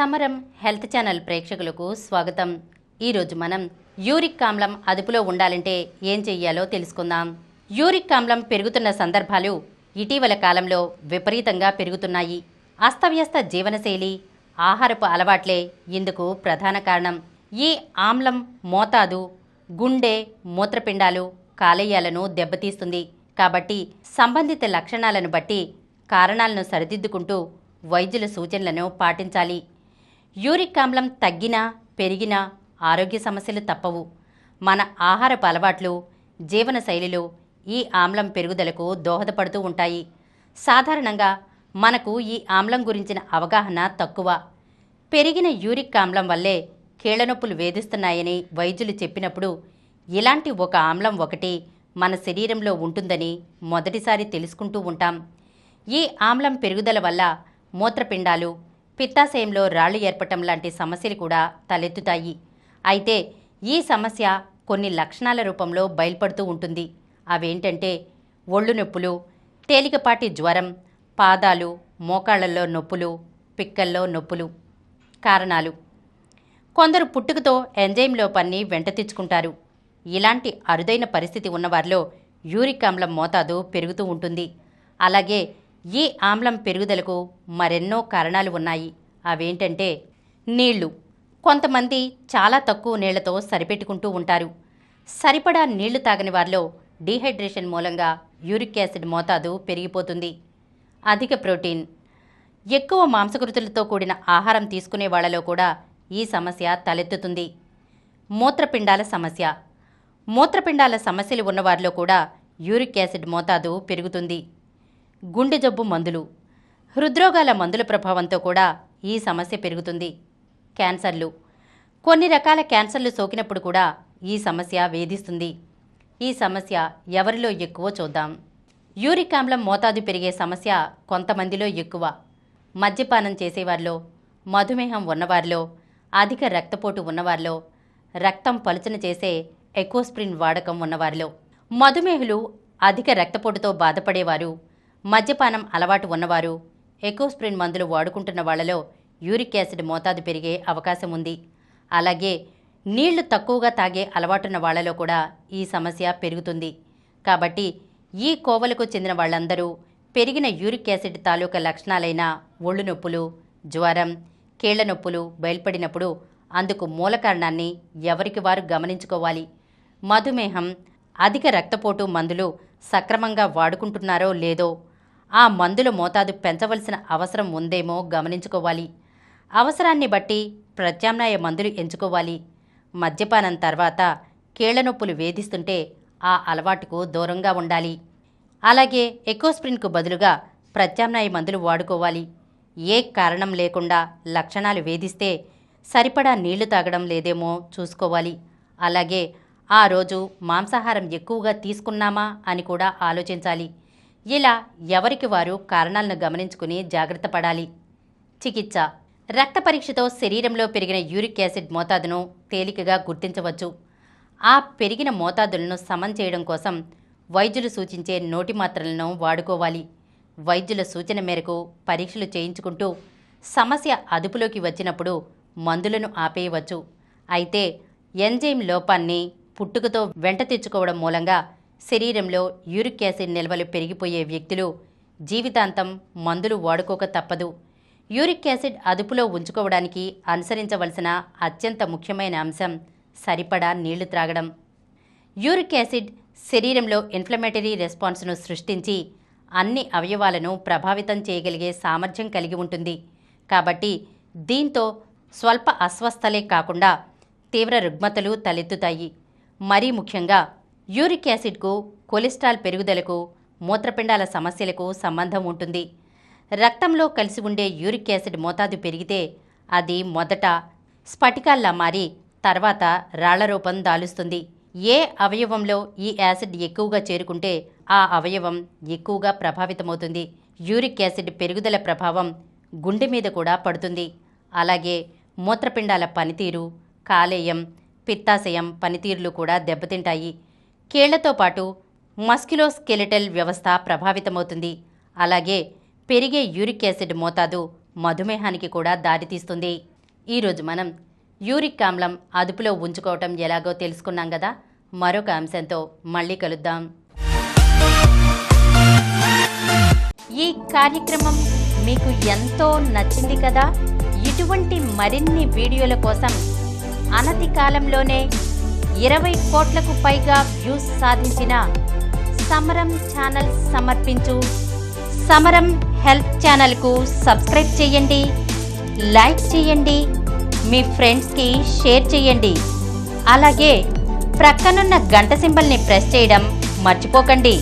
సమరం health channel ప్రేక్షకులకు స్వాగతం. ఈరోజు మనం యూరిక్ ఆమ్లం అదుపులో ఉండాలంటే ఏం చెయ్యాలో తెలుసుకుందాం. యూరిక్ ఆమ్లం పెరుగుతున్న సందర్భాలు ఇటీవల కాలంలో విపరీతంగా పెరుగుతున్నాయి. అస్తవ్యస్త జీవనశైలి, ఆహారపు అలవాట్లే ఇందుకు ప్రధాన కారణం. ఈ ఆమ్లం మోతాదు గుండె, మూత్రపిండాలు, కాలేయాలను దెబ్బతీస్తుంది. కాబట్టి సంబంధిత లక్షణాలను బట్టి కారణాలను సరిదిద్దుకుంటూ వైద్యుల సూచనలను పాటించాలి. యూరిక్ ఆమ్లం తగ్గినా పెరిగినా ఆరోగ్య సమస్యలు తప్పవు. మన ఆహారపు అలవాట్లు, జీవనశైలిలో ఈ ఆమ్లం పెరుగుదలకు దోహదపడుతూ ఉంటాయి. సాధారణంగా మనకు ఈ ఆమ్లం గురించిన అవగాహన తక్కువ. పెరిగిన యూరిక్ ఆమ్లం వల్లే కీళ్లనొప్పులు వేధిస్తున్నాయని వైద్యులు చెప్పినప్పుడు ఇలాంటి ఒక ఆమ్లం ఒకటి మన శరీరంలో ఉంటుందని మొదటిసారి తెలుసుకుంటూ ఉంటాం. ఈ ఆమ్లం పెరుగుదల వల్ల మూత్రపిండాలు, పిత్తాశయంలో రాళ్లు ఏర్పడటం లాంటి సమస్యలు కూడా తలెత్తుతాయి. అయితే ఈ సమస్య కొన్ని లక్షణాల రూపంలో బయల్పడుతూ ఉంటుంది. అవేంటంటే ఒళ్ళు నొప్పులు, తేలికపాటి జ్వరం, పాదాలు, మోకాళ్లలో నొప్పులు, పిక్కల్లో నొప్పులు. కారణాలు: కొందరు పుట్టుకతో ఎంజైమ్ లోపాన్ని వెంట తెచ్చుకుంటారు. ఇలాంటి అరుదైన పరిస్థితి ఉన్నవారిలో యూరిక్ ఆమ్లం మోతాదు పెరుగుతూ ఉంటుంది. అలాగే ఈ ఆమ్లం పెరుగుదలకు మరెన్నో కారణాలు ఉన్నాయి. అవేంటంటే నీళ్లు. కొంతమంది చాలా తక్కువ నీళ్లతో సరిపెట్టుకుంటూ ఉంటారు. సరిపడా నీళ్లు తాగని వారిలో డీహైడ్రేషన్ మూలంగా యూరిక్ యాసిడ్ మోతాదు పెరిగిపోతుంది. అధిక ప్రోటీన్. ఎక్కువ మాంసకృతులతో కూడిన ఆహారం తీసుకునే వాళ్లలో కూడా ఈ సమస్య తలెత్తుతుంది. మూత్రపిండాల సమస్య. మూత్రపిండాల సమస్యలు ఉన్నవారిలో కూడా యూరిక్ యాసిడ్ మోతాదు పెరుగుతుంది. గుండె జబ్బు మందులు. హృద్రోగాల మందుల ప్రభావంతో కూడా ఈ సమస్య పెరుగుతుంది. క్యాన్సర్లు. కొన్ని రకాల క్యాన్సర్లు సోకినప్పుడు కూడా ఈ సమస్య వేధిస్తుంది. ఈ సమస్య ఎవరిలో ఎక్కువ చూద్దాం. యూరిక్ ఆమ్లం మోతాదు పెరిగే సమస్య కొంతమందిలో ఎక్కువ. మద్యపానం చేసేవారిలో, మధుమేహం ఉన్నవారిలో, అధిక రక్తపోటు ఉన్నవారిలో, రక్తం పలుచన చేసే ఎకోస్ప్రిన్ వాడకం ఉన్నవారిలో. మధుమేహులు, అధిక రక్తపోటుతో బాధపడేవారు, మద్యపానం అలవాటు ఉన్నవారు, ఎకోస్ప్రిన్ మందులు వాడుకుంటున్న వాళ్లలో యూరిక్ యాసిడ్ మోతాదు పెరిగే అవకాశం ఉంది. అలాగే నీళ్లు తక్కువగా తాగే అలవాటున్న వాళ్లలో కూడా ఈ సమస్య పెరుగుతుంది. కాబట్టి ఈ కోవలకు చెందిన వాళ్ళందరూ పెరిగిన యూరిక్ యాసిడ్ తాలూకా లక్షణాలైన ఒళ్ళు నొప్పులు, జ్వరం, కీళ్ల నొప్పులు బయల్పడినప్పుడు అందుకు మూల కారణాన్ని ఎవరికి వారు గమనించుకోవాలి. మధుమేహం, అధిక రక్తపోటు మందులు సక్రమంగా వాడుకుంటున్నారో లేదో, ఆ మందుల మోతాదు పెంచవలసిన అవసరం ఉందేమో గమనించుకోవాలి. అవసరాన్ని బట్టి ప్రత్యామ్నాయ మందులు ఎంచుకోవాలి. మద్యపానం తర్వాత కీళ్ల నొప్పులు వేధిస్తుంటే ఆ అలవాటుకు దూరంగా ఉండాలి. అలాగే ఎకోస్ప్రిన్కు బదులుగా ప్రత్యామ్నాయ మందులు వాడుకోవాలి. ఏ కారణం లేకుండా లక్షణాలు వేధిస్తే సరిపడా నీళ్లు తాగడం లేదేమో చూసుకోవాలి. అలాగే ఆ రోజు మాంసాహారం ఎక్కువగా తీసుకున్నామా అని కూడా ఆలోచించాలి. ఇలా ఎవరికి వారు కారణాలను గమనించుకుని జాగ్రత్త పడాలి. చికిత్స. రక్త పరీక్షతో శరీరంలో పెరిగిన యూరిక్ యాసిడ్ మోతాదును తేలికగా గుర్తించవచ్చు. ఆ పెరిగిన మోతాదులను సమం చేయడం కోసం వైద్యులు సూచించే నోటి మాత్రలను వాడుకోవాలి. వైద్యుల సూచన మేరకు పరీక్షలు చేయించుకుంటూ సమస్య అదుపులోకి వచ్చినప్పుడు మందులను ఆపేయవచ్చు. అయితే ఎంజైమ్ లోపాన్ని పుట్టుకతో వెంట తెచ్చుకోవడం మూలంగా శరీరంలో యూరిక్ యాసిడ్ నిల్వలు పెరిగిపోయే వ్యక్తులు జీవితాంతం మందులు వాడుకోక తప్పదు. యూరిక్ యాసిడ్ అదుపులో ఉంచుకోవడానికి అనుసరించవలసిన అత్యంత ముఖ్యమైన అంశం సరిపడా నీళ్లు త్రాగడం. యూరిక్ యాసిడ్ శరీరంలో ఇన్ఫ్లమేటరీ రెస్పాన్స్ను సృష్టించి అన్ని అవయవాలను ప్రభావితం చేయగలిగే సామర్థ్యం కలిగి ఉంటుంది. కాబట్టి దీంతో స్వల్ప అస్వస్థలే కాకుండా తీవ్ర రుగ్మతలు తలెత్తుతాయి. మరీ ముఖ్యంగా యూరిక్ యాసిడ్కు కొలెస్ట్రాల్ పెరుగుదలకు, మూత్రపిండాల సమస్యలకు సంబంధం ఉంటుంది. రక్తంలో కలిసి ఉండే యూరిక్ యాసిడ్ మోతాదు పెరిగితే అది మొదట స్ఫటికాల్లా మారి తర్వాత రాళ్ల రూపం దాలుస్తుంది. ఏ అవయవంలో ఈ యాసిడ్ ఎక్కువగా చేరుకుంటే ఆ అవయవం ఎక్కువగా ప్రభావితమవుతుంది. యూరిక్ యాసిడ్ పెరుగుదల ప్రభావం గుండె మీద కూడా పడుతుంది. అలాగే మూత్రపిండాల పనితీరు, కాలేయం, పిత్తాశయం పనితీరులు కూడా దెబ్బతింటాయి. కీళ్లతో పాటు మస్క్యులోస్కెలిటల్ వ్యవస్థ ప్రభావితమవుతుంది. అలాగే పెరిగే యూరిక్ యాసిడ్ మోతాదు మధుమేహానికి కూడా దారితీస్తుంది. ఈరోజు మనం యూరిక్ ఆమ్లం అదుపులో ఉంచుకోవటం ఎలాగో తెలుసుకున్నాం కదా. మరొక అంశంతో మళ్ళీ కలుద్దాం. ఈ కార్యక్రమం మీకు ఎంతో నచ్చింది కదా. ఇటువంటి మరిన్ని వీడియోల కోసం అనతి కాలంలోనే 20 కోట్లకు పైగా వ్యూస్ సాధించిన సమరం ఛానల్ సమర్పించు సమరం హెల్త్ ఛానల్కు సబ్స్క్రైబ్ చేయండి, లైక్ చేయండి, మీ ఫ్రెండ్స్కి షేర్ చేయండి. అలాగే ప్రక్కనున్న గంట సింబల్ని ప్రెస్ చేయడం మర్చిపోకండి.